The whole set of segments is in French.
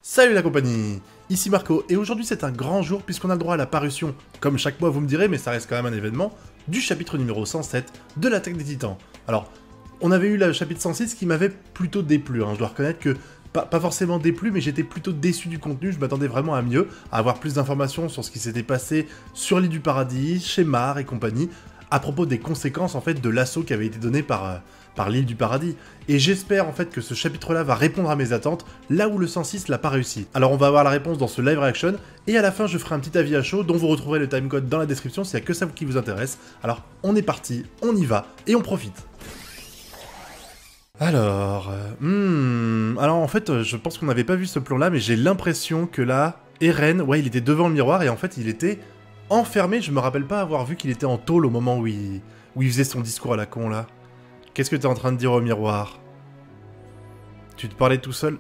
Salut la compagnie, ici Marco, et aujourd'hui c'est un grand jour puisqu'on a le droit à la parution, comme chaque mois vous me direz, mais ça reste quand même un événement, du chapitre numéro 107 de l'attaque des titans. Alors, on avait eu le chapitre 106 qui m'avait plutôt déplu, hein. Je dois reconnaître que, pas forcément déplu, mais j'étais plutôt déçu du contenu, je m'attendais vraiment à mieux, à avoir plus d'informations sur ce qui s'était passé sur l'île du paradis, chez Mar et compagnie, à propos des conséquences en fait de l'assaut qui avait été donné par l'île du paradis. Et j'espère en fait que ce chapitre-là va répondre à mes attentes, là où le 106 l'a pas réussi. Alors on va avoir la réponse dans ce live reaction, et à la fin je ferai un petit avis à chaud, dont vous retrouverez le timecode dans la description s'il y a que ça qui vous intéresse. Alors on est parti, on y va, et on profite. Alors, alors en fait, je pense qu'on n'avait pas vu ce plan-là, mais j'ai l'impression que là, Eren, ouais, il était devant le miroir, et en fait il était enfermé, je me rappelle pas avoir vu qu'il était en tôle au moment où il faisait son discours à la con, là. Qu'est-ce que t'es en train de dire au miroir? Tu te parlais tout seul?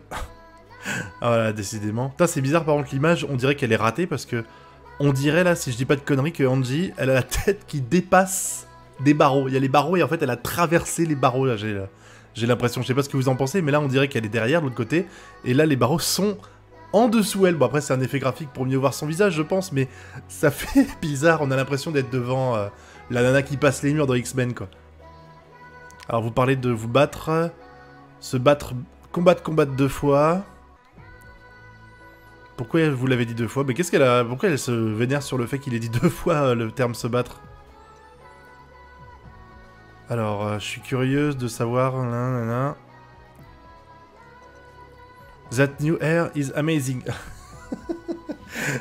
Ah voilà, décidément. Putain, c'est bizarre par contre l'image, on dirait qu'elle est ratée parce que... On dirait là, si je dis pas de conneries, que Angie, elle a la tête qui dépasse des barreaux. Il y a les barreaux et en fait elle a traversé les barreaux là, j'ai l'impression, je sais pas ce que vous en pensez, mais là on dirait qu'elle est derrière de l'autre côté, et là les barreaux sont en dessous elle. Bon après c'est un effet graphique pour mieux voir son visage je pense, mais ça fait bizarre, on a l'impression d'être devant la nana qui passe les murs dans X-Men quoi. Alors vous parlez de vous battre, se battre, combattre deux fois. Pourquoi vous l'avez dit deux fois? Mais qu'est-ce qu'elle a... Pourquoi elle se vénère sur le fait qu'il ait dit deux fois le terme se battre? Alors, je suis curieuse de savoir... That new hair is amazing.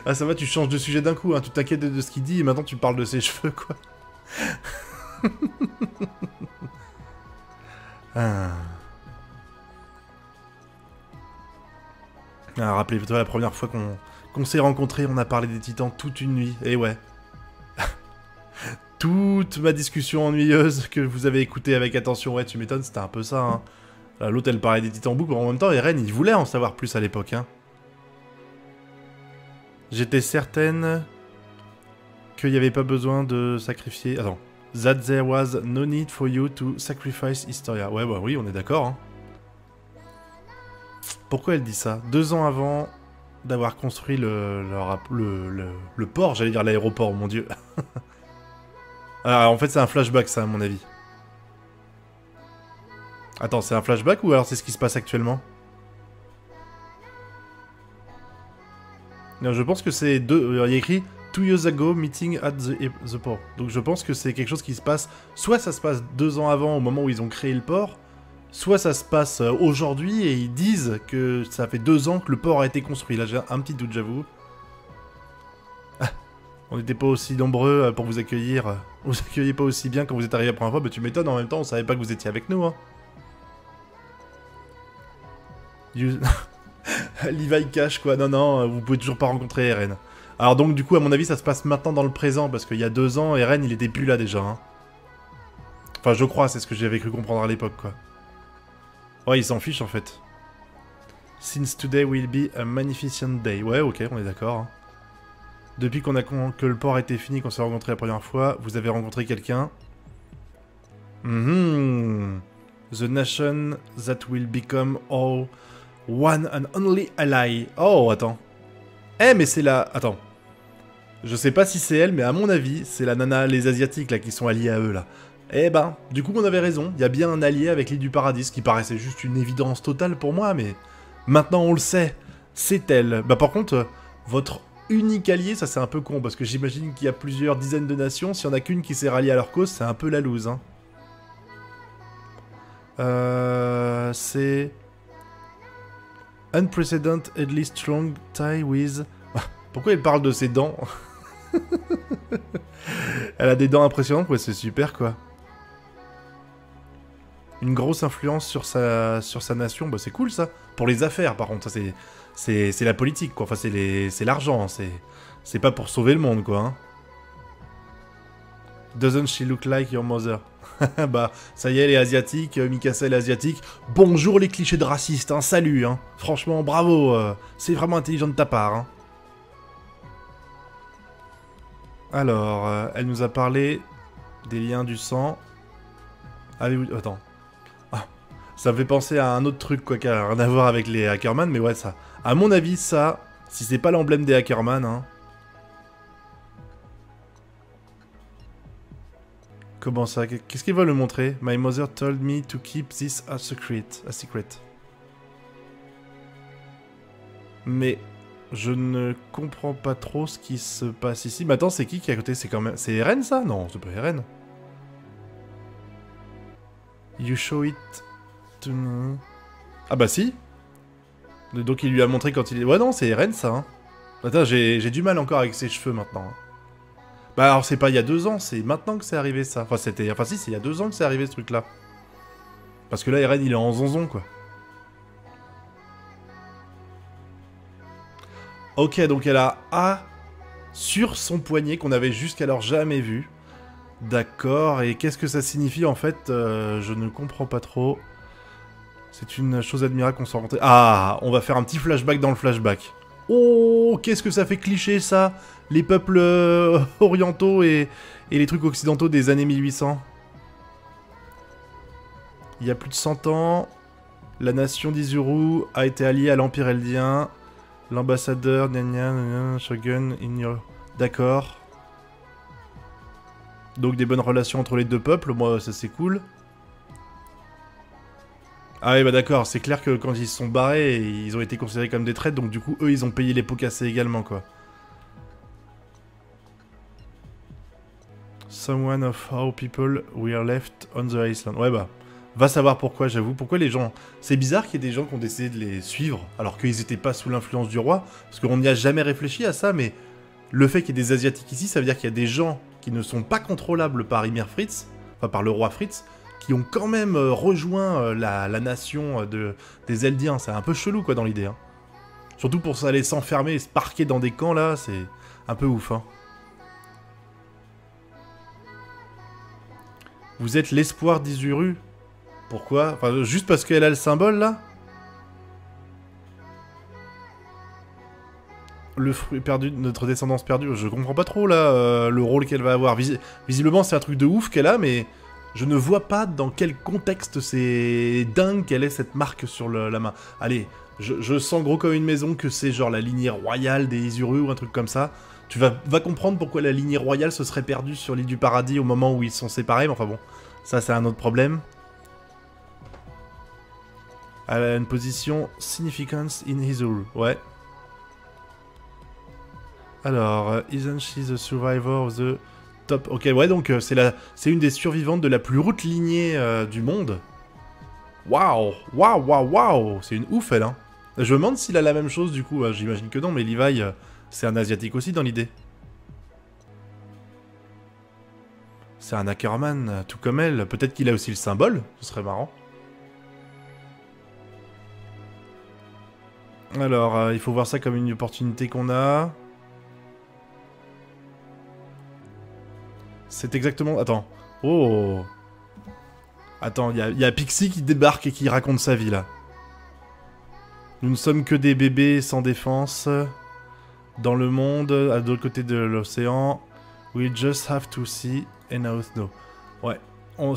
Ah ça va, tu changes de sujet d'un coup, hein. Tu t'inquiètes de ce qu'il dit et maintenant tu parles de ses cheveux, quoi. Ah. Ah, rappelez-toi la première fois qu'on s'est rencontrés, on a parlé des titans toute une nuit, et ouais. Toute ma discussion ennuyeuse que vous avez écoutée avec attention, ouais tu m'étonnes, c'était un peu ça, hein. L'autre elle parlait des titans en boucle, en même temps Eren il voulait en savoir plus à l'époque, hein. J'étais certaine qu'il n'y avait pas besoin de sacrifier... Attends. That there was no need for you to sacrifice Historia. Ouais bah oui, on est d'accord, hein. Pourquoi elle dit ça? 2 ans avant d'avoir construit le port, j'allais dire l'aéroport, mon dieu. Ah, en fait, c'est un flashback, ça, à mon avis. Attends, c'est un flashback ou alors c'est ce qui se passe actuellement? Non, je pense que c'est deux... il y a écrit 2 years ago, meeting at the port. Donc je pense que c'est quelque chose qui se passe... Soit ça se passe 2 ans avant, au moment où ils ont créé le port, soit ça se passe aujourd'hui et ils disent que ça fait 2 ans que le port a été construit. Là, j'ai un petit doute, j'avoue. Ah, on n'était pas aussi nombreux pour vous accueillir. Vous accueillez pas aussi bien quand vous êtes arrivé la première fois. Bah tu m'étonnes, en même temps, on savait pas que vous étiez avec nous, hein. Levi Cash, quoi. Non, non, vous pouvez toujours pas rencontrer Eren. Alors donc, du coup, à mon avis, ça se passe maintenant dans le présent, parce qu'il y a 2 ans, Eren, il était plus là, déjà, hein. Enfin, je crois, c'est ce que j'avais cru comprendre à l'époque, quoi. Ouais, il s'en fiche, en fait. Since today will be a magnificent day. Ouais, ok, on est d'accord, hein. Depuis que le port a été fini, qu'on s'est rencontrés la première fois, vous avez rencontré quelqu'un. The nation that will become our one and only ally. Oh, attends. Eh, mais c'est la... Attends. Je sais pas si c'est elle, mais à mon avis, c'est la nana, les Asiatiques, là, qui sont alliés à eux, là. Eh ben, du coup, on avait raison. Il y a bien un allié avec l'île du paradis, ce qui paraissait juste une évidence totale pour moi, mais... Maintenant, on le sait. C'est elle. Bah, par contre, votre unique allié, ça, c'est un peu con, parce que j'imagine qu'il y a plusieurs dizaines de nations. S'il y en a qu'une qui s'est ralliée à leur cause, c'est un peu la loose, hein. C'est... Unprecedentedly strong tie with... Pourquoi elle parle de ses dents? Elle a des dents impressionnantes, ouais, c'est super, quoi. Une grosse influence sur sa nation, bah c'est cool, ça. Pour les affaires, par contre, ça, c'est la politique, quoi. Enfin, c'est l'argent, hein. C'est pas pour sauver le monde, quoi, hein. Doesn't she look like your mother? Bah, ça y est, elle est asiatique, Mikasa elle est asiatique. Bonjour les clichés de racistes, hein, salut, hein. Franchement, bravo, c'est vraiment intelligent de ta part, hein. Alors, elle nous a parlé des liens du sang. Avez-vous... Attends. Ah, ça me fait penser à un autre truc, quoi, qui a rien à voir avec les Hackerman, mais ouais, ça... À mon avis, ça, si c'est pas l'emblème des Ackerman, hein... Comment ça? Qu'est-ce qu'ils veulent me montrer? My mother told me to keep this a secret. Mais je ne comprends pas trop ce qui se passe ici. Mais attends, c'est qui est à côté? C'est quand même... C'est Eren, ça? Non, c'est pas Eren. You show it to me. Ah bah si. Donc il lui a montré quand il est... Ouais non, c'est Eren, ça. Hein. Attends, j'ai du mal encore avec ses cheveux maintenant. Hein. Bah alors c'est pas il y a 2 ans, c'est maintenant que c'est arrivé ça. Enfin c'était... Enfin si, c'est il y a 2 ans que c'est arrivé ce truc-là. Parce que là, Eren, il est en zonzon, quoi. Ok, donc elle a A sur son poignet qu'on avait jusqu'alors jamais vu. D'accord, et qu'est-ce que ça signifie en fait je ne comprends pas trop. C'est une chose admirable qu'on soit rentré... Ah, on va faire un petit flashback dans le flashback. Oh, qu'est-ce que ça fait cliché ça, les peuples orientaux et les trucs occidentaux des années 1800. Il y a plus de 100 ans, la nation d'Izuru a été alliée à l'Empire Eldien. L'ambassadeur, Shogun, D'accord. Donc des bonnes relations entre les deux peuples, moi ça c'est cool. Ah oui bah d'accord, c'est clair que quand ils se sont barrés, ils ont été considérés comme des traîtres, donc du coup eux ils ont payé les pots cassés également quoi. Someone of our people were left on the island. Ouais bah, va savoir pourquoi j'avoue, pourquoi les gens... C'est bizarre qu'il y ait des gens qui ont décidé de les suivre, alors qu'ils étaient pas sous l'influence du roi, parce qu'on n'y a jamais réfléchi à ça, mais le fait qu'il y ait des Asiatiques ici, ça veut dire qu'il y a des gens qui ne sont pas contrôlables par Ymir Fritz, enfin par le roi Fritz, qui ont quand même rejoint la nation des Eldiens. C'est un peu chelou quoi dans l'idée. Hein. Surtout pour aller s'enfermer et se parquer dans des camps là, c'est un peu ouf. Hein. Vous êtes l'espoir d'Izuru. Pourquoi? Enfin, juste parce qu'elle a le symbole là? Le fruit perdu de notre descendance perdue, je comprends pas trop là le rôle qu'elle va avoir. Visiblement c'est un truc de ouf qu'elle a, mais je ne vois pas dans quel contexte c'est dingue qu'elle ait cette marque sur la main. Allez, je sens gros comme une maison que c'est genre la lignée royale des Izuru ou un truc comme ça. Tu vas comprendre pourquoi la lignée royale se serait perdue sur l'île du paradis au moment où ils sont séparés, mais enfin bon, ça c'est un autre problème. Elle a une position significance in Izuru, ouais. Alors, isn't she the survivor of the top... Ok, ouais, donc c'est une des survivantes de la plus haute lignée du monde. Waouh, waouh, waouh, waouh, c'est une ouf, elle, hein. Je me demande s'il a la même chose, du coup. J'imagine que non, mais Levi, c'est un Asiatique aussi, dans l'idée. C'est un Ackerman, tout comme elle. Peut-être qu'il a aussi le symbole, ce serait marrant. Alors, il faut voir ça comme une opportunité qu'on a... C'est exactement... Attends. Oh. Attends, il y a Pixie qui débarque et qui raconte sa vie, là. Nous ne sommes que des bébés sans défense. Dans le monde, à l'autre côté de l'océan. We just have to see and now know. Ouais.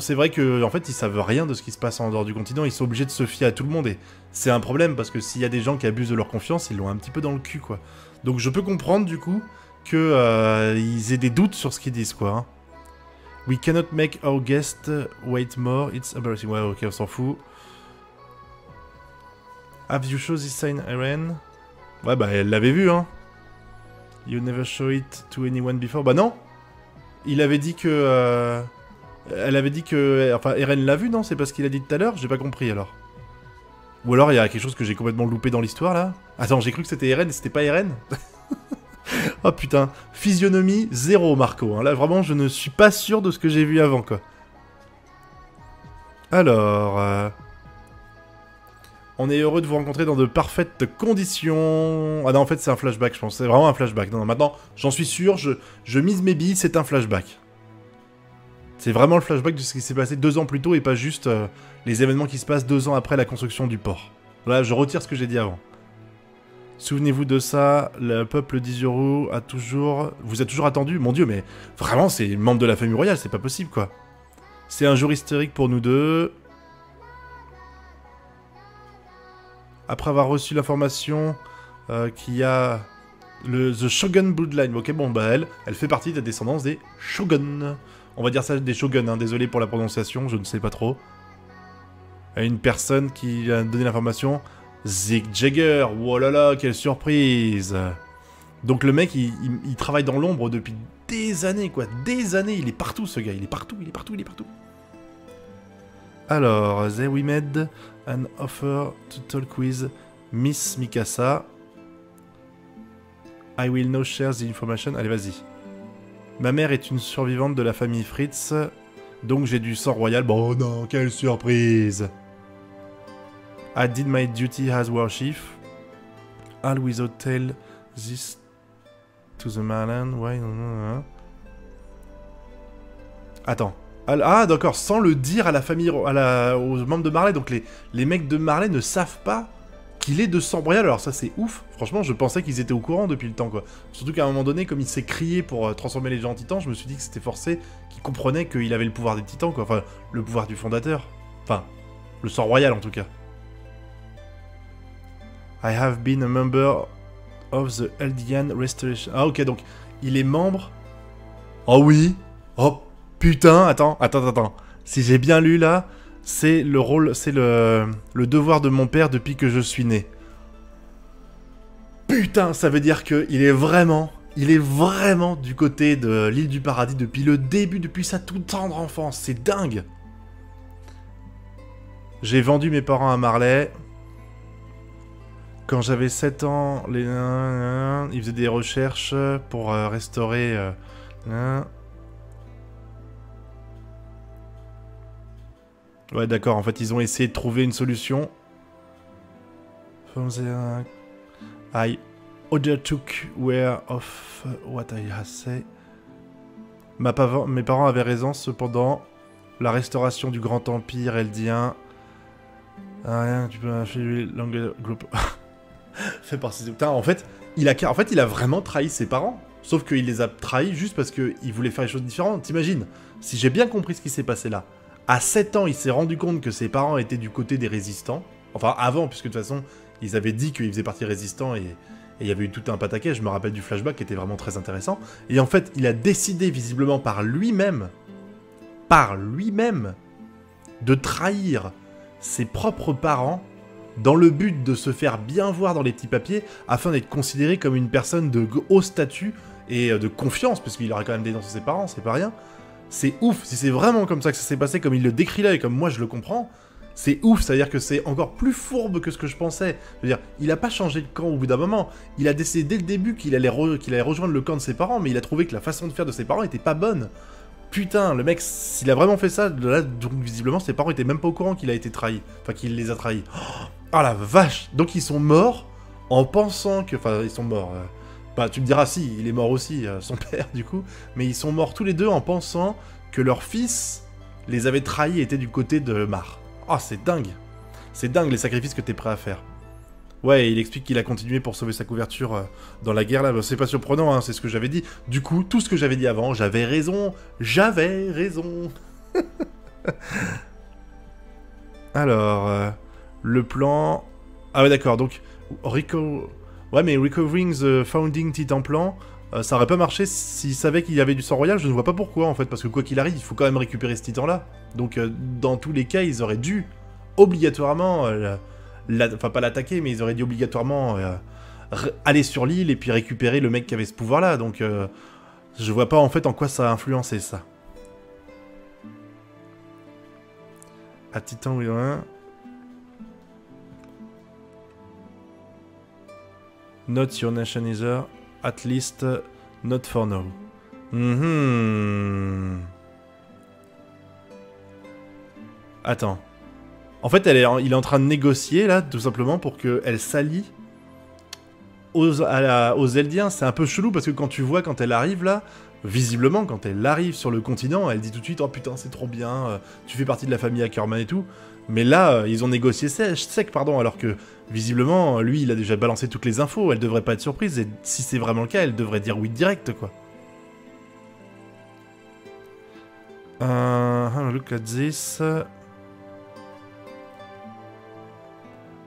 C'est vrai que en fait, ils savent rien de ce qui se passe en dehors du continent. Ils sont obligés de se fier à tout le monde. Et c'est un problème, parce que s'il y a des gens qui abusent de leur confiance, ils l'ont un petit peu dans le cul, quoi. Donc je peux comprendre, du coup, que ils aient des doutes sur ce qu'ils disent, quoi. Hein. We cannot make our guest wait more, it's embarrassing. Ouais, ok, on s'en fout. Have you shown this sign, Eren? Ouais, bah, elle l'avait vu, hein. You never show it to anyone before. Bah non. Il avait dit que... elle avait dit que... Enfin, Eren l'a vu, non? C'est pas ce qu'il a dit tout à l'heure? J'ai pas compris, alors. Ou alors, il y a quelque chose que j'ai complètement loupé dans l'histoire, là. Attends, j'ai cru que c'était Eren et c'était pas Eren. Oh putain, physionomie 0 Marco, hein. Là vraiment je ne suis pas sûr de ce que j'ai vu avant quoi. Alors... on est heureux de vous rencontrer dans de parfaites conditions... Ah non en fait c'est un flashback je pense, c'est vraiment un flashback. Non, non maintenant j'en suis sûr, je mise mes billes, c'est un flashback. C'est vraiment le flashback de ce qui s'est passé 2 ans plus tôt et pas juste les événements qui se passent 2 ans après la construction du port. Là je retire ce que j'ai dit avant. Souvenez-vous de ça, le peuple d'Izuru a toujours... Vous a toujours attendu? Mon dieu, mais vraiment, c'est membre de la famille royale, c'est pas possible, quoi. C'est un jour historique pour nous deux. Après avoir reçu l'information qui a the Shogun Bloodline. Ok, bon, bah elle fait partie de la descendance des Shogun. On va dire ça des Shogun, hein, désolé pour la prononciation, je ne sais pas trop. Une personne qui a donné l'information, Zig Jagger. Oh là là, quelle surprise! Donc le mec, il travaille dans l'ombre depuis des années, quoi. Des années, il est partout, ce gars. Il est partout, il est partout, il est partout. Alors, they we made an offer to talk with Miss Mikasa. I will now share the information. Allez, vas-y. Ma mère est une survivante de la famille Fritz, donc j'ai du sang royal. Bon, non, quelle surprise! I did my duty as war chief. I'll without tell this to the Marlin. Why? Attends. Ah, d'accord, sans le dire à la famille, aux membres de Marley. Donc les mecs de Marley ne savent pas qu'il est de sang royal. Alors ça, c'est ouf. Franchement, je pensais qu'ils étaient au courant depuis le temps, quoi. Surtout qu'à un moment donné, comme il s'est crié pour transformer les gens en titans, je me suis dit que c'était forcé, qu'il comprenait qu'il avait le pouvoir des titans, quoi. Enfin, le pouvoir du fondateur. Enfin, le sang royal, en tout cas. I have been a member of the Eldian Restoration. Ah, ok, donc, il est membre... Oh oui. Oh, putain, attends. Si j'ai bien lu, là, c'est le rôle, c'est le devoir de mon père depuis que je suis né. Putain, ça veut dire que il est vraiment du côté de l'île du paradis depuis le début, depuis sa toute tendre enfance. C'est dingue. J'ai vendu mes parents à Marley. Quand j'avais 7 ans, ils faisaient des recherches pour restaurer... Ouais, d'accord, en fait, ils ont essayé de trouver une solution. I undertook aware of what I had said. Mes parents avaient raison, cependant. La restauration du grand empire eldien... Rien, tu peux acheter group. Fait par ses... Putain, en fait, il a vraiment trahi ses parents. Sauf qu'il les a trahis juste parce qu'il voulait faire les choses différentes. T'imagines, si j'ai bien compris ce qui s'est passé là, à 7 ans, il s'est rendu compte que ses parents étaient du côté des résistants. Enfin, avant, puisque de toute façon, ils avaient dit qu'ils faisaient partie des résistants et il y avait eu tout un pataquès. Je me rappelle du flashback qui était vraiment très intéressant. Et en fait, il a décidé visiblement par lui-même, de trahir ses propres parents dans le but de se faire bien voir dans les petits papiers afin d'être considéré comme une personne de haut statut et de confiance, parce qu'il aurait quand même dénoncé ses parents, c'est pas rien. C'est ouf, si c'est vraiment comme ça que ça s'est passé, comme il le décrit là et comme moi je le comprends, c'est ouf, c'est-à-dire que c'est encore plus fourbe que ce que je pensais. Je veux dire, il a pas changé de camp au bout d'un moment, il a décidé dès le début qu'il allait rejoindre le camp de ses parents, mais il a trouvé que la façon de faire de ses parents était pas bonne. Putain, le mec, s'il a vraiment fait ça, là, donc visiblement ses parents étaient même pas au courant qu'il a été trahi, enfin qu'il les a trahis. Oh la vache! Donc ils sont morts en pensant que... Enfin, ils sont morts... Bah, tu me diras si, il est mort aussi, son père, du coup. Mais ils sont morts tous les deux en pensant que leur fils les avait trahis et était du côté de Mar. Oh, c'est dingue! C'est dingue les sacrifices que t'es prêt à faire. Ouais, il explique qu'il a continué pour sauver sa couverture dans la guerre, là. Bah, c'est pas surprenant, hein, c'est ce que j'avais dit. Du coup, tout ce que j'avais dit avant, j'avais raison! J'avais raison! Alors... le plan... Ah ouais, d'accord, donc... Ouais, mais Recovering the Founding Titan Plan, ça aurait pas marché s'il savait qu'il y avait du sang royal, je ne vois pas pourquoi, en fait, parce que quoi qu'il arrive, il faut quand même récupérer ce titan-là. Donc, dans tous les cas, ils auraient dû, obligatoirement, enfin, pas l'attaquer, mais ils auraient dû obligatoirement aller sur l'île et puis récupérer le mec qui avait ce pouvoir-là, donc... je vois pas, en fait, en quoi ça a influencé, ça. À Titan, oui, hein. Not your nation either, at least not for now. Attends. En fait, il est en train de négocier, là, tout simplement, pour qu'elle s'allie aux Eldiens. C'est un peu chelou, parce que quand tu vois, quand elle arrive, là, visiblement, quand elle arrive sur le continent, elle dit tout de suite « Oh putain, c'est trop bien, tu fais partie de la famille Ackerman et tout ». Mais là, ils ont négocié sec, pardon, alors que, visiblement, lui, il a déjà balancé toutes les infos, elle devrait pas être surprise, et si c'est vraiment le cas, elle devrait dire oui direct, quoi. Look at this.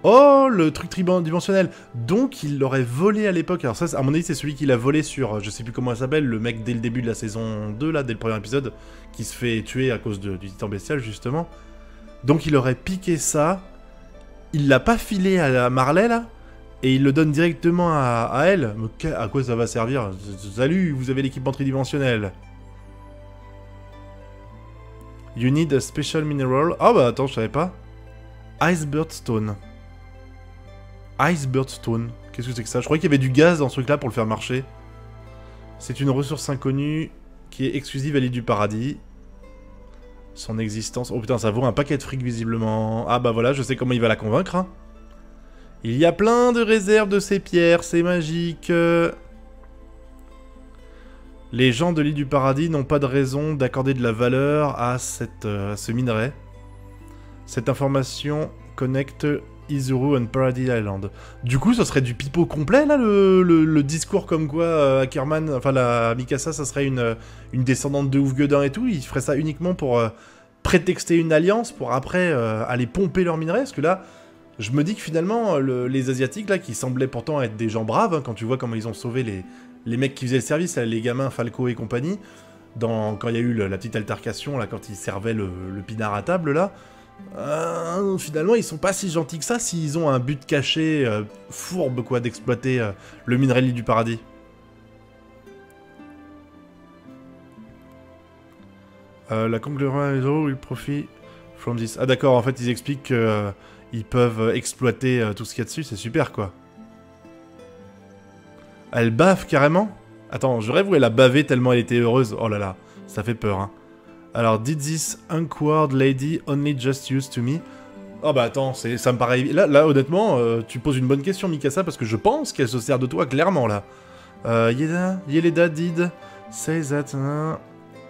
Oh, le truc tridimensionnel. Donc, il l'aurait volé à l'époque. Alors ça, à mon avis, c'est celui qu'il a volé sur... Je sais plus comment elle s'appelle, le mec dès le début de la saison 2, là, dès le premier épisode, qui se fait tuer à cause du titan bestial, justement. Donc, il aurait piqué ça. Il l'a pas filé à Marley, là. Et il le donne directement à elle. Mais à quoi ça va servir? Salut, vous avez l'équipement tridimensionnel. You need a special mineral. Ah bah attends, je savais pas. Icebird Stone. Icebird Stone. Qu'est-ce que c'est que ça? Je croyais qu'il y avait du gaz dans ce truc-là pour le faire marcher. C'est une ressource inconnue qui est exclusive à l'île du paradis. Son existence... Oh putain, ça vaut un paquet de fric visiblement. Ah bah voilà, je sais comment il va la convaincre. Hein. Il y a plein de réserves de ces pierres, c'est magique. Les gens de l'île du paradis n'ont pas de raison d'accorder de la valeur à ce minerai. Cette information connecte Izuru and Paradise Island. Du coup, ça serait du pipeau complet, là, le discours comme quoi Ackerman, enfin la Mikasa, ça serait une descendante de Ouf-Gueudin et tout. Il ferait ça uniquement pour prétexter une alliance, pour après aller pomper leur minerai. Parce que là, je me dis que finalement, les Asiatiques, là, qui semblaient pourtant être des gens braves, hein, quand tu vois comment ils ont sauvé les mecs qui faisaient le service, là, les gamins Falco et compagnie, quand il y a eu la petite altercation, là, quand ils servaient le pinard à table, là, finalement, ils sont pas si gentils que ça s'ils ont un but caché, fourbe, quoi, d'exploiter le minerai du paradis. La conglomération will profit from this. Ah d'accord, en fait, ils expliquent qu'ils peuvent exploiter tout ce qu'il y a dessus, c'est super, quoi. Elle bave carrément? Attends, je rêve où elle a bavé tellement elle était heureuse. Oh là là, ça fait peur, hein. Alors, did this awkward lady only just used to me? Oh bah attends, ça me paraît... Là honnêtement, tu poses une bonne question, Mikasa, parce que je pense qu'elle se sert de toi, clairement, là. Yeleda did say that...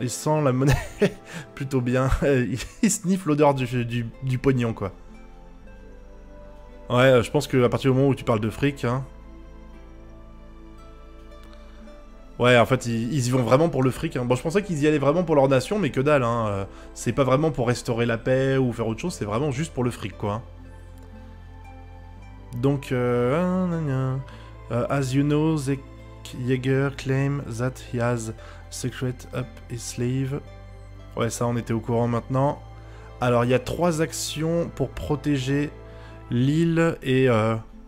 il sent la monnaie plutôt bien. Il sniffe l'odeur du pognon, quoi. Ouais, je pense qu'à partir du moment où tu parles de fric, hein... Ouais, en fait, ils y vont vraiment pour le fric. Hein. Bon, je pensais qu'ils y allaient vraiment pour leur nation, mais que dalle. Hein. C'est pas vraiment pour restaurer la paix ou faire autre chose, c'est vraiment juste pour le fric, quoi. Donc, as you know, the Jaeger claim that he has secret up his sleeve. Ouais, ça, on était au courant maintenant. Alors, il y a 3 actions pour protéger l'île et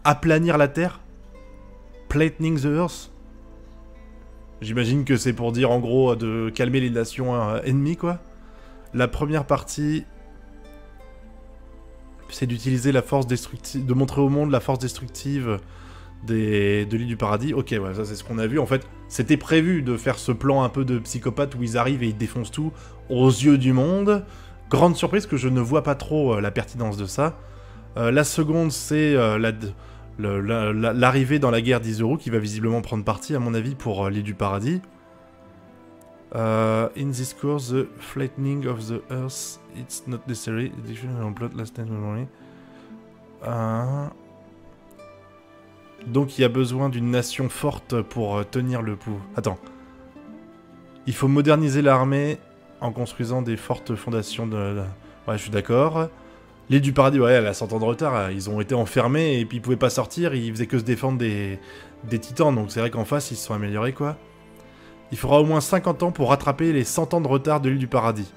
aplanir la Terre. Platening the Earth. J'imagine que c'est pour dire, en gros, de calmer les nations ennemies, quoi. La première partie, c'est d'utiliser la force destructive, de montrer au monde la force destructive de l'île du paradis. Ok, ouais, ça c'est ce qu'on a vu. En fait, c'était prévu de faire ce plan un peu de psychopathe où ils arrivent et ils défoncent tout aux yeux du monde. Grande surprise que je ne vois pas trop la pertinence de ça. La seconde, c'est l'arrivée dans la guerre d'Izuru qui va visiblement prendre parti, à mon avis, pour l'île du paradis. In this course, the flattening of the earth, it's not necessary. Donc il y a besoin d'une nation forte pour tenir le pouls. Attends. Il faut moderniser l'armée en construisant des fortes fondations de... Ouais, je suis d'accord. L'île du paradis, ouais, elle a 100 ans de retard. Ils ont été enfermés et puis ils pouvaient pas sortir. Ils faisaient que se défendre des titans. Donc c'est vrai qu'en face, ils se sont améliorés, quoi. Il faudra au moins 50 ans pour rattraper les 100 ans de retard de l'île du paradis.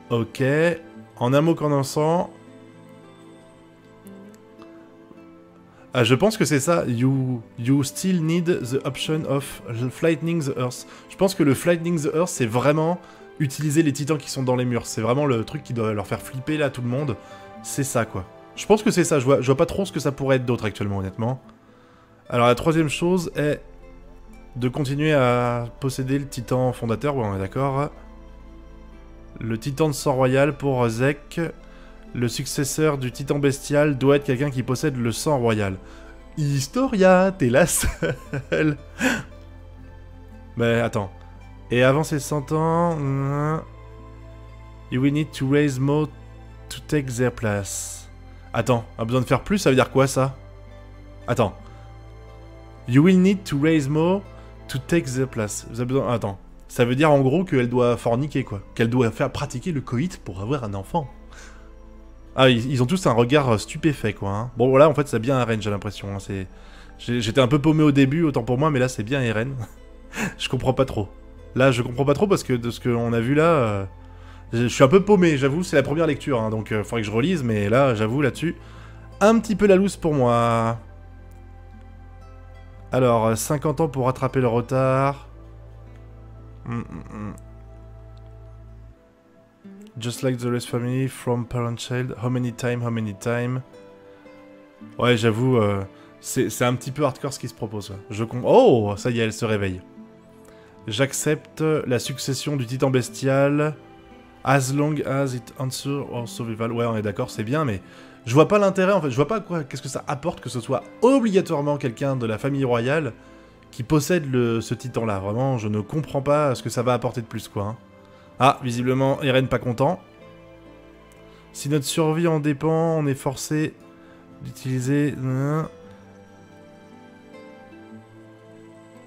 Ok. En un mot condensant... Ah, je pense que c'est ça. You still need the option of flattening the earth. Je pense que le flattening the earth, c'est vraiment utiliser les titans qui sont dans les murs. C'est vraiment le truc qui doit leur faire flipper, là, tout le monde. C'est ça, quoi. Je pense que c'est ça. Je vois pas trop ce que ça pourrait être d'autre, actuellement, honnêtement. Alors, la troisième chose est de continuer à posséder le titan fondateur. Ouais, on est d'accord. Le titan de sang royal pour Zek. Le successeur du titan bestial doit être quelqu'un qui possède le sang royal. Historia, t'es la seule. Mais attends. Et avant ces 100 ans... You will need to raise more to take their place. Attends, a besoin de faire plus, ça veut dire quoi, ça? Attends. You will need to raise more to take their place. Vous avez besoin... Attends. Ça veut dire en gros qu'elle doit forniquer, quoi. Qu'elle doit faire pratiquer le coït pour avoir un enfant. Ah, ils ont tous un regard stupéfait, quoi. Hein. Bon, voilà, en fait, c'est bien Eren, j'ai l'impression. Hein. J'étais un peu paumé au début, autant pour moi, mais là, c'est bien Eren. Je comprends pas trop. Là, je comprends pas trop parce que de ce qu'on a vu là, je suis un peu paumé, j'avoue, c'est la première lecture, hein, donc faudrait que je relise, mais là, j'avoue, là-dessus, un petit peu la loose pour moi. Alors, 50 ans pour rattraper le retard. Just like the rest family, from parent-child, how many time, how many time. Ouais, j'avoue, c'est un petit peu hardcore ce qui se propose. Oh, ça y est, elle se réveille. J'accepte la succession du titan bestial, as long as it answers or survival. Ouais, on est d'accord, c'est bien, mais je vois pas l'intérêt, en fait. Je vois pas quoi, qu'est-ce que ça apporte que ce soit obligatoirement quelqu'un de la famille royale qui possède ce titan-là. Vraiment, je ne comprends pas ce que ça va apporter de plus, quoi. Hein. Ah, visiblement, Eren pas content. Si notre survie en dépend, on est forcé d'utiliser...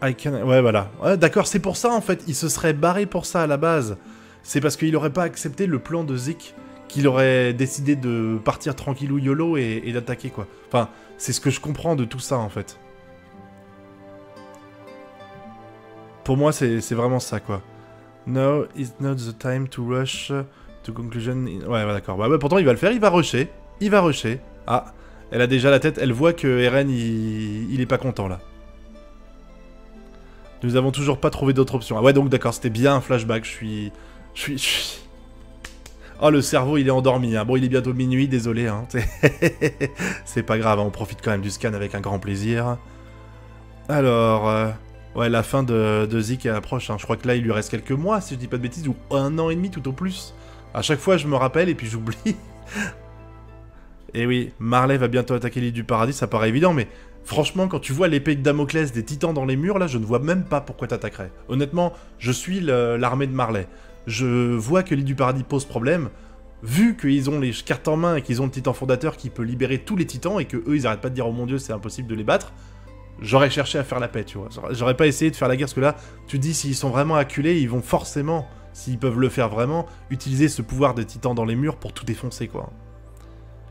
Ouais, voilà. Ouais, d'accord, c'est pour ça, en fait. Il se serait barré pour ça, à la base. C'est parce qu'il aurait pas accepté le plan de Zeke qu'il aurait décidé de partir tranquillou YOLO et d'attaquer, quoi. Enfin, c'est ce que je comprends de tout ça, en fait. Pour moi, c'est vraiment ça, quoi. No, it's not the time to rush to conclusion... Ouais, d'accord. Bah, pourtant, il va le faire, il va rusher. Il va rusher. Ah, elle a déjà la tête, elle voit que Eren, il est pas content, là. Nous avons toujours pas trouvé d'autre option. Ah ouais, donc d'accord, c'était bien un flashback, je suis... Oh, le cerveau, il est endormi, hein. Bon, il est bientôt minuit, désolé, hein. C'est pas grave, hein. On profite quand même du scan avec un grand plaisir. Alors... Ouais, la fin de Zeke approche, hein. Je crois que là, il lui reste quelques mois, si je dis pas de bêtises, ou 1 an et demi tout au plus. À chaque fois, je me rappelle et puis j'oublie. Et oui, Marley va bientôt attaquer l'île du paradis, ça paraît évident, mais... Franchement, quand tu vois l'épée de Damoclès des titans dans les murs, là, je ne vois même pas pourquoi t'attaquerais. Honnêtement, je suis l'armée de Marley. Je vois que l'île du paradis pose problème, vu qu'ils ont les cartes en main et qu'ils ont le titan fondateur qui peut libérer tous les titans et que eux, ils arrêtent pas de dire « Oh mon dieu, c'est impossible de les battre », j'aurais cherché à faire la paix, tu vois. J'aurais pas essayé de faire la guerre, parce que là, tu te dis, s'ils sont vraiment acculés, ils vont forcément, s'ils peuvent le faire vraiment, utiliser ce pouvoir de titan dans les murs pour tout défoncer, quoi.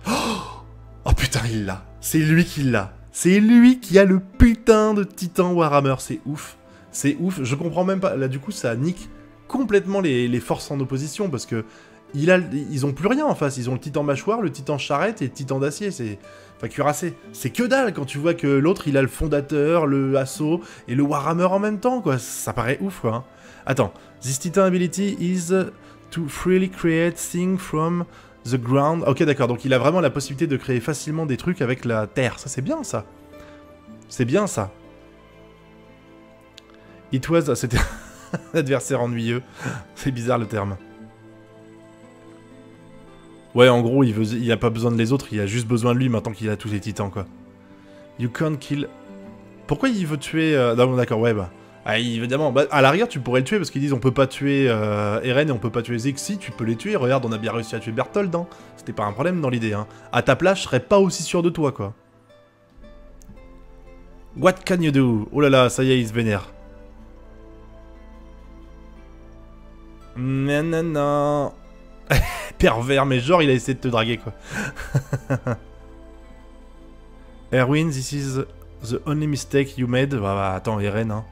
Oh putain, il l'a. C'est lui qui l'a. C'est lui qui a le putain de titan Warhammer, c'est ouf. C'est ouf, je comprends même pas. Là, du coup, ça nique complètement les forces en opposition, parce que ils ont plus rien en face. Ils ont le titan mâchoire, le titan charrette et le titan d'acier, c'est... Enfin, cuirassé. C'est que dalle quand tu vois que l'autre, il a le fondateur, le assaut et le Warhammer en même temps, quoi. Ça paraît ouf, quoi. Hein. Attends. This titan ability is to freely create things from... The ground. Ok, d'accord. Donc il a vraiment la possibilité de créer facilement des trucs avec la terre. Ça, c'est bien, ça. C'est bien, ça. It was... C'était un adversaire ennuyeux. C'est bizarre, le terme. Ouais, en gros, il a pas besoin de les autres. Il a juste besoin de lui maintenant qu'il a tous les titans, quoi. You can't kill... Pourquoi il veut tuer... Non, d'accord, ouais, bah... Ah, évidemment, bah, à l'arrière, tu pourrais le tuer, parce qu'ils disent on peut pas tuer Eren et on peut pas tuer Zeke. Si, tu peux les tuer. Regarde, on a bien réussi à tuer Berthold, hein. C'était pas un problème dans l'idée, hein. À ta place, je serais pas aussi sûr de toi, quoi. What can you do? Oh là là, ça y est, il se vénère. Non, non, non. Pervers, mais genre, il a essayé de te draguer, quoi. Erwin, this is the only mistake you made. Bah, attends, Eren, hein.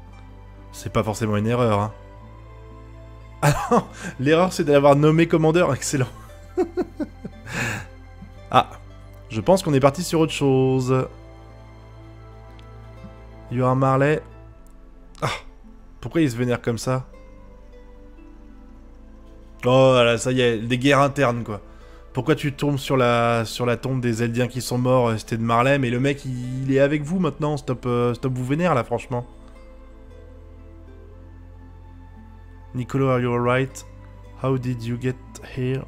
C'est pas forcément une erreur, hein. Ah non, l'erreur c'est d'avoir nommé commandeur, excellent. Ah, je pense qu'on est parti sur autre chose. You are Marley. Ah, pourquoi il se vénère comme ça? Oh là, ça y est, des guerres internes, quoi. Pourquoi tu tombes sur la tombe des Eldiens qui sont morts, c'était de Marley, mais le mec, il est avec vous maintenant, stop vous vénère, là, franchement. Nicolo, are you alright? How did you get here?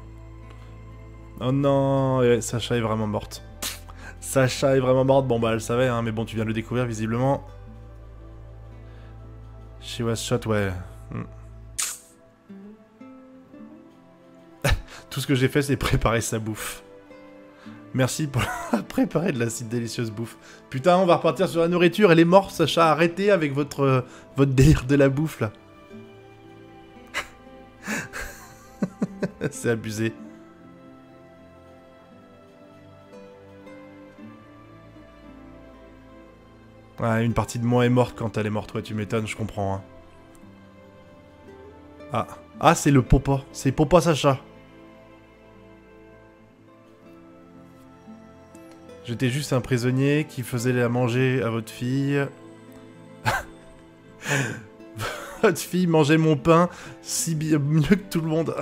Oh non, Sacha est vraiment morte. Sacha est vraiment morte, bon bah elle savait, hein, mais bon tu viens de le découvrir visiblement. She was shot, ouais. Tout ce que j'ai fait c'est préparer sa bouffe. Merci pour préparer de la si délicieuse bouffe. Putain, on va repartir sur la nourriture, elle est morte Sacha, arrêtez avec votre délire de la bouffe là. C'est abusé. Ouais, une partie de moi est morte quand elle est morte. Ouais, tu m'étonnes, je comprends. Hein. Ah. Ah, c'est le Popa. C'est Popa Sacha. J'étais juste un prisonnier qui faisait à manger à votre fille. Votre fille mangeait mon pain si bien mieux que tout le monde.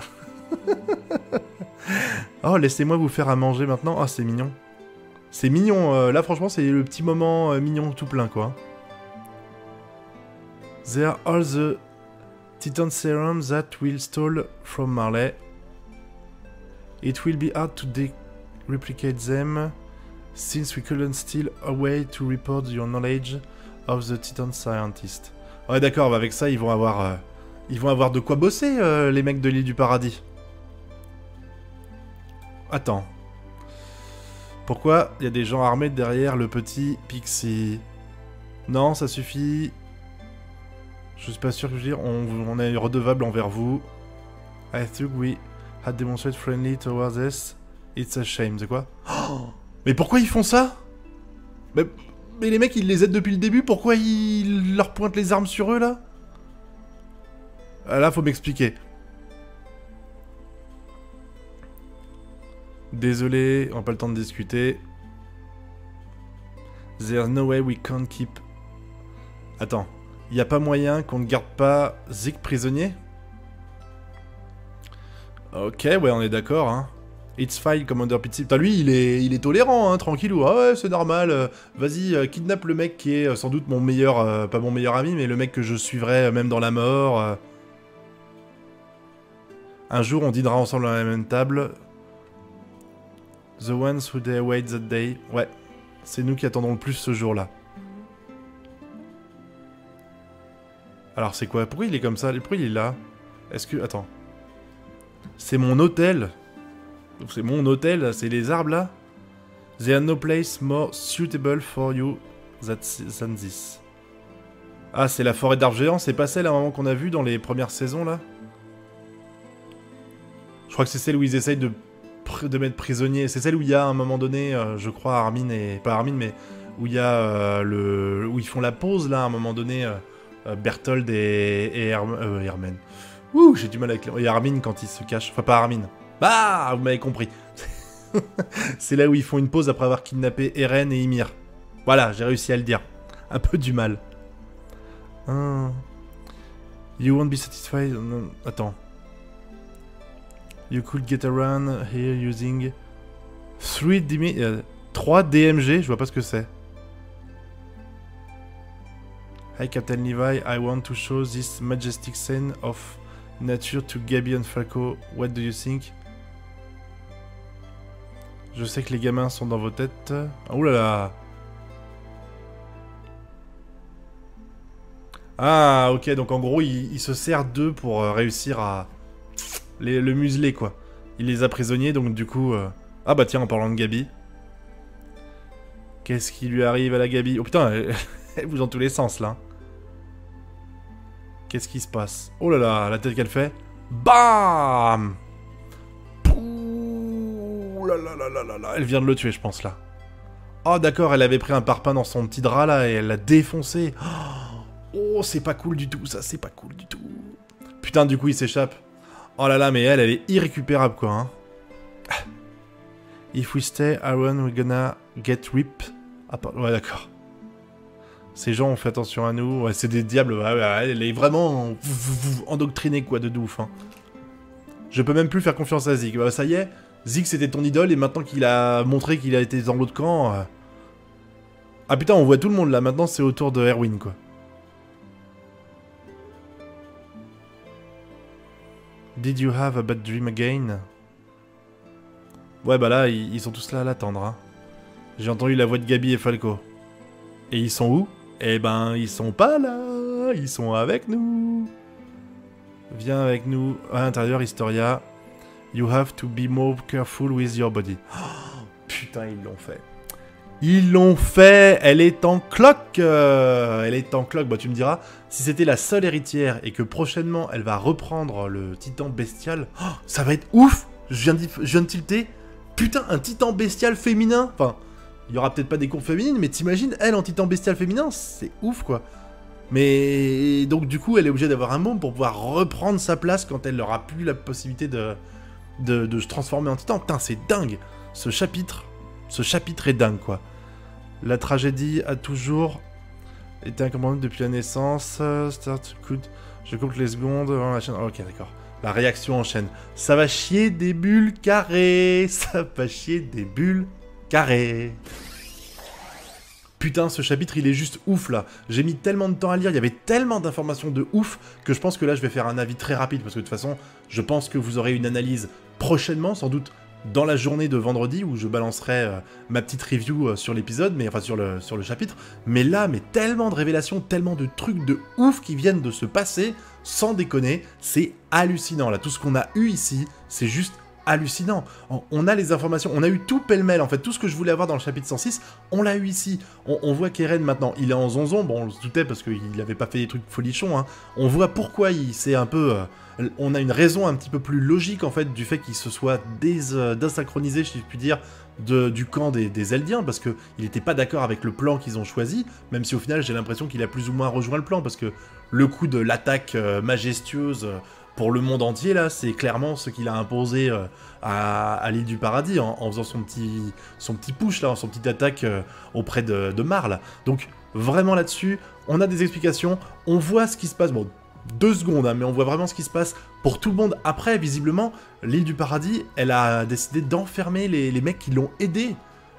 Oh, laissez-moi vous faire à manger maintenant. Ah, c'est mignon. C'est mignon. Là, franchement, c'est le petit moment mignon tout plein, quoi. They are all the Titan serums that will stole from Marley. It will be hard to replicate them, since we couldn't steal a way to report your knowledge of the Titan scientist. Ouais, d'accord, bah avec ça, ils vont avoir de quoi bosser, les mecs de l'île du paradis. Attends. Pourquoi il y a des gens armés derrière le petit Pixie? Non, ça suffit. Je suis pas sûr que je veux dire, on est redevable envers vous. I think we had demonstrated friendly towards us. It's a shame, c'est quoi? Oh, mais pourquoi ils font ça? Mais les mecs, ils les aident depuis le début, pourquoi ils leur pointent les armes sur eux, là? Ah, là, faut m'expliquer. Désolé, on n'a pas le temps de discuter. There's no way we can't keep... Attends, y a pas moyen qu'on ne garde pas Zeke prisonnier? Ok, ouais, on est d'accord, hein. It's fine, Commander Pitsy. Putain, lui, il est tolérant, hein, tranquillou. Ah ouais, c'est normal. Vas-y, kidnappe le mec qui est sans doute mon meilleur... pas mon meilleur ami, mais le mec que je suivrai même dans la mort. Un jour, on dînera ensemble à la même table. The ones who they wait that day. Ouais, c'est nous qui attendons le plus ce jour-là. Alors, c'est quoi? Pourquoi il est comme ça? Pourquoi il est là? Est-ce que... Attends. C'est mon hôtel. C'est mon hôtel, c'est les arbres là. There are no place more suitable for you than this. Ah, c'est la forêt d'arbres géants, c'est pas celle à un moment qu'on a vu dans les premières saisons là? Je crois que c'est celle où ils essayent de mettre prisonnier. C'est celle où il y a à un moment donné, je crois, Armin et... Pas Armin, mais où il y a où ils font la pause là, à un moment donné, Berthold et Herman. Ouh, j'ai du mal avec... Et Armin quand il se cache. Enfin, pas Armin. Bah, vous m'avez compris. C'est là où ils font une pause après avoir kidnappé Eren et Ymir. Voilà, j'ai réussi à le dire. Un peu du mal. You won't be satisfied... Non, attends. You could get around here using 3 DMG, je vois pas ce que c'est. Hi Captain Levi, I want to show this majestic scene of nature to Gabi and Falco. What do you think? Je sais que les gamins sont dans vos têtes. Oh là là. Ah ok, donc en gros il se sert d'eux pour réussir à le museler quoi. Il les a prisonniers donc du coup... Ah bah tiens, en parlant de Gabi. Qu'est-ce qui lui arrive à la Gabi? Oh putain, elle bouge dans tous les sens là. Qu'est-ce qui se passe? Oh là là, la tête qu'elle fait. Bam! Ouh là là là là là là. Elle vient de le tuer je pense là. Oh d'accord, elle avait pris un parpaing dans son petit drap là et elle l'a défoncé. Oh c'est pas cool du tout ça, c'est pas cool du tout. Putain du coup il s'échappe. Oh là là mais elle est irrécupérable quoi hein. If we stay, Aaron, we're gonna get ripped. Ouais, d'accord. Ces gens ont fait attention à nous. Ouais, c'est des diables. Ouais, elle est vraiment endoctrinée, quoi, de ouf. Hein. Je peux même plus faire confiance à Zeke. Bah, ça y est, Zeke, c'était ton idole, et maintenant qu'il a montré qu'il a été dans l'autre camp... Ah putain, on voit tout le monde, là. Maintenant, c'est au tour de Erwin, quoi. Did you have a bad dream again? Ouais, bah là, ils sont tous là à l'attendre. Hein. J'ai entendu la voix de Gabi et Falco. Et ils sont où? Eh ben, ils sont pas là. Ils sont avec nous. Viens avec nous. À l'intérieur, Historia. You have to be more careful with your body. Oh, putain, ils l'ont fait. Ils l'ont fait. Elle est en cloque. Elle est en cloque. Bah, tu me diras, si c'était la seule héritière et que prochainement, elle va reprendre le titan bestial, oh, ça va être ouf. Je viens de tilter. Putain, un titan bestial féminin. Enfin, il y aura peut-être pas des courbes féminines, mais t'imagines, elle en titan bestial féminin, c'est ouf quoi. Mais donc du coup, elle est obligée d'avoir un môme pour pouvoir reprendre sa place quand elle n'aura plus la possibilité de se transformer en titan. Putain, c'est dingue. Ce chapitre est dingue quoi. La tragédie a toujours été incommandée depuis la naissance. Je compte les secondes. Ok, d'accord. La réaction enchaîne. Ça va chier des bulles carrées. Ça va chier des bulles carrées. Putain, ce chapitre, il est juste ouf, là. J'ai mis tellement de temps à lire, il y avait tellement d'informations de ouf, que je pense que là, je vais faire un avis très rapide, parce que de toute façon, je pense que vous aurez une analyse prochainement, sans doute dans la journée de vendredi, où je balancerai ma petite review sur l'épisode, mais enfin sur le chapitre. Mais là, tellement de révélations, tellement de trucs de ouf qui viennent de se passer, sans déconner, c'est hallucinant, là. Tout ce qu'on a eu ici, c'est juste hallucinant. On a les informations, on a eu tout pêle-mêle en fait, tout ce que je voulais avoir dans le chapitre 106, on l'a eu ici. On voit qu'Eren maintenant, il est en zonzon, bon on se doutait parce qu'il n'avait pas fait des trucs folichons, hein. On voit pourquoi il s'est un peu... on a une raison un petit peu plus logique en fait du fait qu'il se soit désynchronisé, si je puis dire, du camp des Eldiens, parce qu'il n'était pas d'accord avec le plan qu'ils ont choisi, même si au final j'ai l'impression qu'il a plus ou moins rejoint le plan, parce que le coup de l'attaque majestueuse... pour le monde entier, là, c'est clairement ce qu'il a imposé à l'île du Paradis, en faisant son petit push, là, son petite attaque auprès de Marle. Donc, vraiment là-dessus, on a des explications, on voit ce qui se passe, bon, 2 secondes, hein, mais on voit vraiment ce qui se passe pour tout le monde. Après, visiblement, l'île du Paradis, elle a décidé d'enfermer les mecs qui l'ont aidé.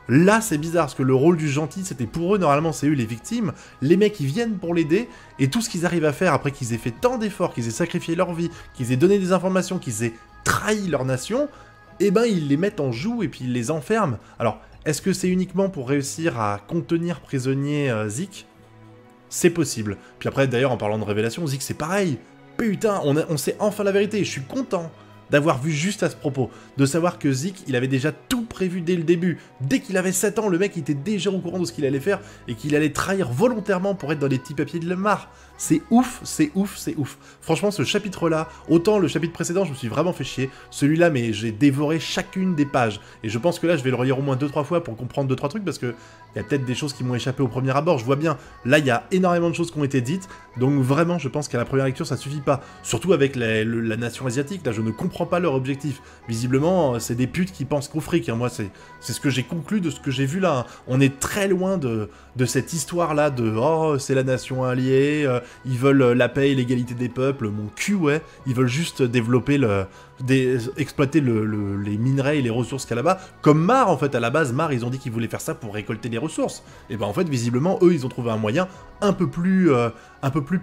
Là, c'est bizarre, parce que le rôle du gentil, c'était pour eux, normalement, c'est eux les victimes. Les mecs, ils viennent pour l'aider, et tout ce qu'ils arrivent à faire, après qu'ils aient fait tant d'efforts, qu'ils aient sacrifié leur vie, qu'ils aient donné des informations, qu'ils aient trahi leur nation, eh ben, ils les mettent en joue, et puis ils les enferment. Alors, est-ce que c'est uniquement pour réussir à contenir prisonnier Zeke? C'est possible. Puis après, d'ailleurs, en parlant de révélation, Zeke, c'est pareil. Putain, on sait enfin la vérité, et je suis content d'avoir vu juste à ce propos, de savoir que Zeke, il avait déjà tout prévu dès le début. Dès qu'il avait 7 ans, le mec il était déjà au courant de ce qu'il allait faire, et qu'il allait trahir volontairement pour être dans les petits papiers de Lemar. C'est ouf, c'est ouf, c'est ouf. Franchement, ce chapitre-là, autant le chapitre précédent, je me suis vraiment fait chier, celui-là, mais j'ai dévoré chacune des pages, et je pense que là, je vais le relire au moins 2-3 fois pour comprendre 2-3 trucs, parce que il y a peut-être des choses qui m'ont échappé au premier abord, je vois bien. Là, il y a énormément de choses qui ont été dites, donc vraiment, je pense qu'à la première lecture, ça suffit pas. Surtout avec la nation asiatique, là, je ne comprends pas leur objectif. Visiblement, c'est des putes qui pensent qu'au fric, hein. Moi, c'est ce que j'ai conclu de ce que j'ai vu là, hein. On est très loin de cette histoire-là de « Oh, c'est la nation alliée, ils veulent la paix et l'égalité des peuples », mon cul, ouais. Ils veulent juste développer exploiter les minerais et les ressources qu'il y a là-bas. Comme Mar, en fait, à la base, Mar, ils ont dit qu'ils voulaient faire ça pour récolter les ressources. Et ben en fait, visiblement, eux, ils ont trouvé un moyen un peu plus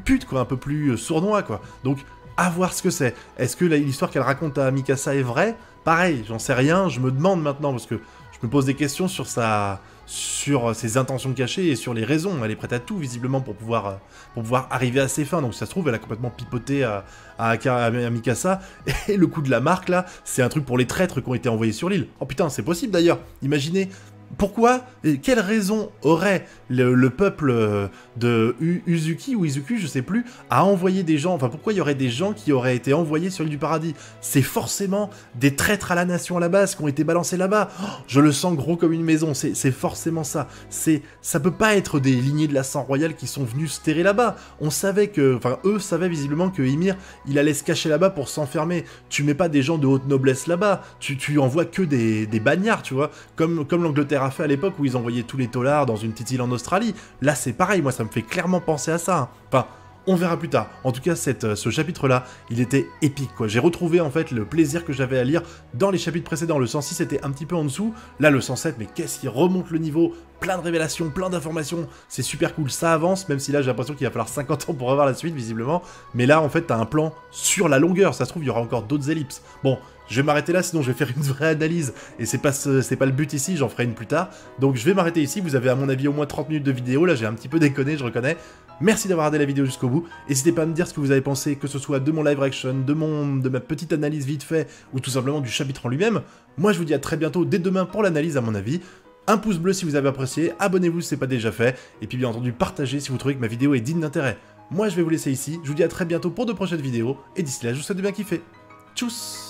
pute, quoi, un peu plus sournois, quoi. Donc, à voir ce que c'est. Est-ce que l'histoire qu'elle raconte à Mikasa est vraie? Pareil, j'en sais rien, je me demande maintenant, parce que je me pose des questions sur ses intentions cachées et sur les raisons. Elle est prête à tout, visiblement, pour pouvoir arriver à ses fins. Donc, si ça se trouve, elle a complètement pipoté à Mikasa. Et le coup de la marque, là, c'est un truc pour les traîtres qui ont été envoyés sur l'île. Oh putain, c'est possible, d'ailleurs. Imaginez... Pourquoi et quelle raison aurait le peuple de Uzuki ou Izuku, je sais plus, à envoyer des gens, enfin pourquoi il y aurait des gens qui auraient été envoyés sur l'île du Paradis? C'est forcément des traîtres à la nation à la base qui ont été balancés là-bas. Oh, je le sens gros comme une maison, c'est forcément ça. Ça peut pas être des lignées de la sang royale qui sont venus se terrer là-bas. On savait que, enfin eux savaient visiblement que Ymir, il allait se cacher là-bas pour s'enfermer. Tu mets pas des gens de haute noblesse là-bas, tu envoies que des bagnards, tu vois, comme l'Angleterre a fait à l'époque où ils envoyaient tous les tolards dans une petite île en Australie. Là, c'est pareil, moi, ça me fait clairement penser à ça, hein. Enfin, on verra plus tard. En tout cas, ce chapitre-là, il était épique, quoi. J'ai retrouvé, en fait, le plaisir que j'avais à lire dans les chapitres précédents. Le 106 était un petit peu en dessous. Là, le 107, mais qu'est-ce qui remonte le niveau? Plein de révélations, plein d'informations. C'est super cool. Ça avance, même si là, j'ai l'impression qu'il va falloir 50 ans pour revoir la suite, visiblement. Mais là, en fait, t'as un plan sur la longueur. Ça se trouve, il y aura encore d'autres ellipses. Bon, je vais m'arrêter là, sinon je vais faire une vraie analyse, et c'est pas le but ici, j'en ferai une plus tard. Donc je vais m'arrêter ici, vous avez à mon avis au moins 30 minutes de vidéo, là j'ai un petit peu déconné, je reconnais. Merci d'avoir regardé la vidéo jusqu'au bout, n'hésitez pas à me dire ce que vous avez pensé, que ce soit de mon live reaction, de ma petite analyse vite fait, ou tout simplement du chapitre en lui-même. Moi je vous dis à très bientôt, dès demain pour l'analyse à mon avis. Un pouce bleu si vous avez apprécié, abonnez-vous si c'est pas déjà fait, et puis bien entendu partagez si vous trouvez que ma vidéo est digne d'intérêt. Moi je vais vous laisser ici, je vous dis à très bientôt pour de prochaines vidéos, et d'ici là je vous souhaite de bien kiffer. Tchuss!